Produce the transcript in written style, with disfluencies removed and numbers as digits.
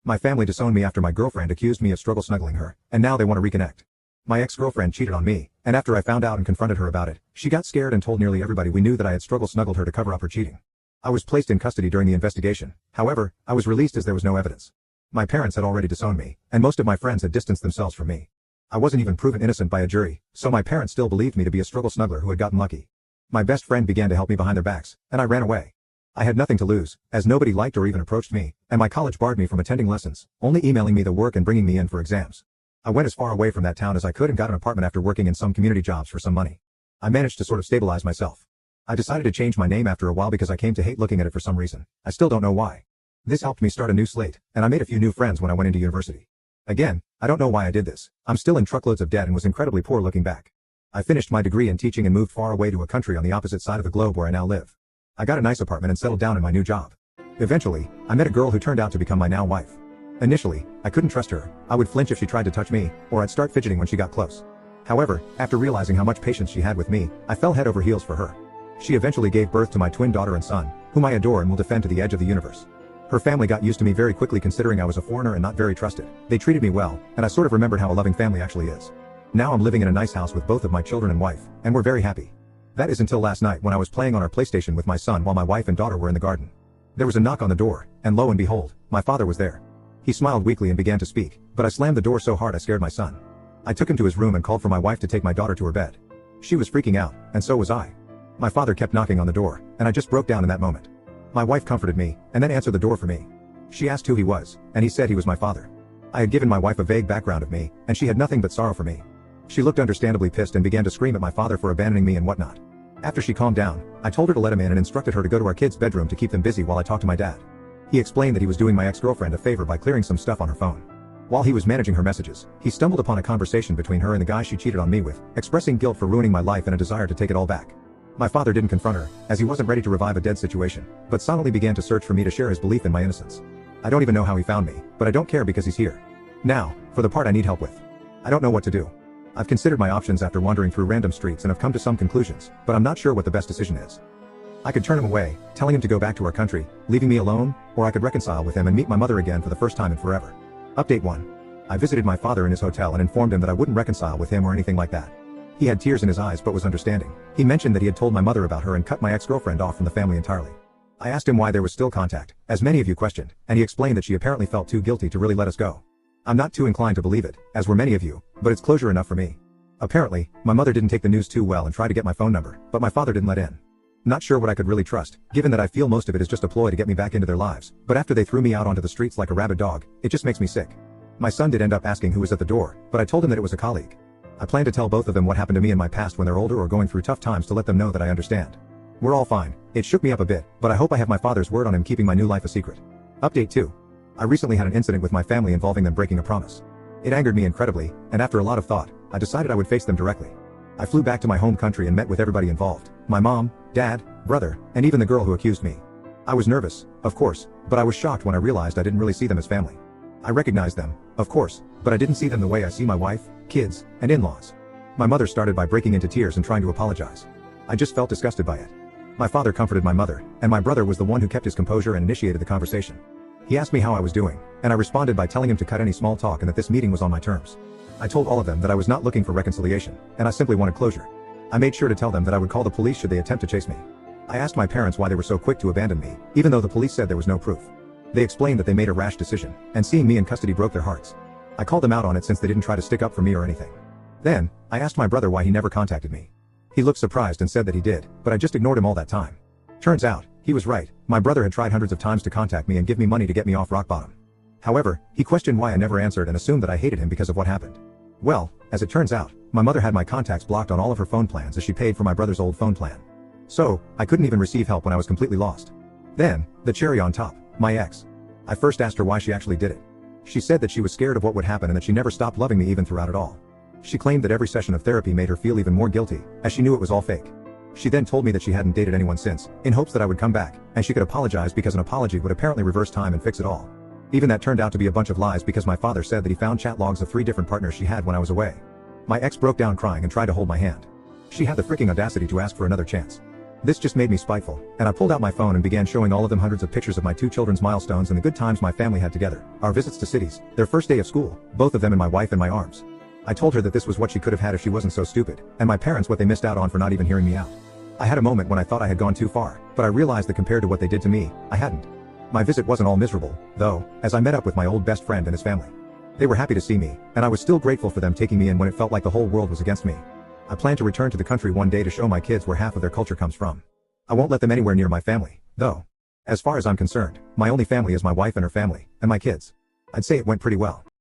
My family disowned me after my girlfriend accused me of struggle snuggling her, and now they want to reconnect. My ex-girlfriend cheated on me, and after I found out and confronted her about it, she got scared and told nearly everybody we knew that I had struggle snuggled her to cover up her cheating. I was placed in custody during the investigation. However, I was released as there was no evidence. My parents had already disowned me, and most of my friends had distanced themselves from me. I wasn't even proven innocent by a jury, so my parents still believed me to be a struggle snuggler who had gotten lucky. My best friend began to help me behind their backs, and I ran away. I had nothing to lose, as nobody liked or even approached me, and my college barred me from attending lessons, only emailing me the work and bringing me in for exams. I went as far away from that town as I could and got an apartment after working in some community jobs for some money. I managed to sort of stabilize myself. I decided to change my name after a while because I came to hate looking at it for some reason. I still don't know why. This helped me start a new slate, and I made a few new friends when I went into university. Again, I don't know why I did this. I'm still in truckloads of debt and was incredibly poor looking back. I finished my degree in teaching and moved far away to a country on the opposite side of the globe where I now live. I got a nice apartment and settled down in my new job. Eventually, I met a girl who turned out to become my now wife. Initially, I couldn't trust her. I would flinch if she tried to touch me, or I'd start fidgeting when she got close. However, after realizing how much patience she had with me, I fell head over heels for her. She eventually gave birth to my twin daughter and son, whom I adore and will defend to the edge of the universe. Her family got used to me very quickly considering I was a foreigner and not very trusted. They treated me well, and I sort of remembered how a loving family actually is. Now I'm living in a nice house with both of my children and wife, and we're very happy. That is until last night when I was playing on our PlayStation with my son while my wife and daughter were in the garden. There was a knock on the door, and lo and behold, my father was there. He smiled weakly and began to speak, but I slammed the door so hard I scared my son. I took him to his room and called for my wife to take my daughter to her bed. She was freaking out, and so was I. My father kept knocking on the door, and I just broke down in that moment. My wife comforted me, and then answered the door for me. She asked who he was, and he said he was my father. I had given my wife a vague background of me, and she had nothing but sorrow for me. She looked understandably pissed and began to scream at my father for abandoning me and whatnot. After she calmed down, I told her to let him in and instructed her to go to our kids' bedroom to keep them busy while I talked to my dad. He explained that he was doing my ex-girlfriend a favor by clearing some stuff on her phone. While he was managing her messages, he stumbled upon a conversation between her and the guy she cheated on me with, expressing guilt for ruining my life and a desire to take it all back. My father didn't confront her, as he wasn't ready to revive a dead situation, but silently began to search for me to share his belief in my innocence. I don't even know how he found me, but I don't care because he's here. Now, for the part I need help with. I don't know what to do. I've considered my options after wandering through random streets and have come to some conclusions, but I'm not sure what the best decision is. I could turn him away, telling him to go back to our country, leaving me alone, or I could reconcile with him and meet my mother again for the first time in forever. Update 1. I visited my father in his hotel and informed him that I wouldn't reconcile with him or anything like that. He had tears in his eyes but was understanding. He mentioned that he had told my mother about her and cut my ex-girlfriend off from the family entirely. I asked him why there was still contact, as many of you questioned, and he explained that she apparently felt too guilty to really let us go. I'm not too inclined to believe it, as were many of you, but it's closure enough for me. Apparently, my mother didn't take the news too well and tried to get my phone number, but my father didn't let in. Not sure what I could really trust, given that I feel most of it is just a ploy to get me back into their lives, but after they threw me out onto the streets like a rabid dog, it just makes me sick. My son did end up asking who was at the door, but I told him that it was a colleague. I plan to tell both of them what happened to me in my past when they're older or going through tough times to let them know that I understand. We're all fine. It shook me up a bit, but I hope I have my father's word on him keeping my new life a secret. Update 2. I recently had an incident with my family involving them breaking a promise. It angered me incredibly, and after a lot of thought, I decided I would face them directly. I flew back to my home country and met with everybody involved, my mom, dad, brother, and even the girl who accused me. I was nervous, of course, but I was shocked when I realized I didn't really see them as family. I recognized them, of course, but I didn't see them the way I see my wife, kids, and in-laws. My mother started by breaking into tears and trying to apologize. I just felt disgusted by it. My father comforted my mother, and my brother was the one who kept his composure and initiated the conversation. He asked me how I was doing, and I responded by telling him to cut any small talk and that this meeting was on my terms. I told all of them that I was not looking for reconciliation, and I simply wanted closure. I made sure to tell them that I would call the police should they attempt to chase me. I asked my parents why they were so quick to abandon me, even though the police said there was no proof. They explained that they made a rash decision, and seeing me in custody broke their hearts. I called them out on it since they didn't try to stick up for me or anything. Then, I asked my brother why he never contacted me. He looked surprised and said that he did, but I just ignored him all that time. Turns out, he was right. My brother had tried hundreds of times to contact me and give me money to get me off rock bottom. However, he questioned why I never answered and assumed that I hated him because of what happened. Well, as it turns out, my mother had my contacts blocked on all of her phone plans as she paid for my brother's old phone plan. So, I couldn't even receive help when I was completely lost. Then, the cherry on top, my ex. I first asked her why she actually did it. She said that she was scared of what would happen and that she never stopped loving me even throughout it all. She claimed that every session of therapy made her feel even more guilty, as she knew it was all fake. She then told me that she hadn't dated anyone since, in hopes that I would come back, and she could apologize because an apology would apparently reverse time and fix it all. Even that turned out to be a bunch of lies because my father said that he found chat logs of 3 different partners she had when I was away. My ex broke down crying and tried to hold my hand. She had the freaking audacity to ask for another chance. This just made me spiteful, and I pulled out my phone and began showing all of them hundreds of pictures of my 2 children's milestones and the good times my family had together, our visits to cities, their first day of school, both of them and my wife in my arms. I told her that this was what she could have had if she wasn't so stupid, and my parents what they missed out on for not even hearing me out. I had a moment when I thought I had gone too far, but I realized that compared to what they did to me, I hadn't. My visit wasn't all miserable, though, as I met up with my old best friend and his family. They were happy to see me, and I was still grateful for them taking me in when it felt like the whole world was against me. I plan to return to the country one day to show my kids where half of their culture comes from. I won't let them anywhere near my family, though. As far as I'm concerned, my only family is my wife and her family, and my kids. I'd say it went pretty well.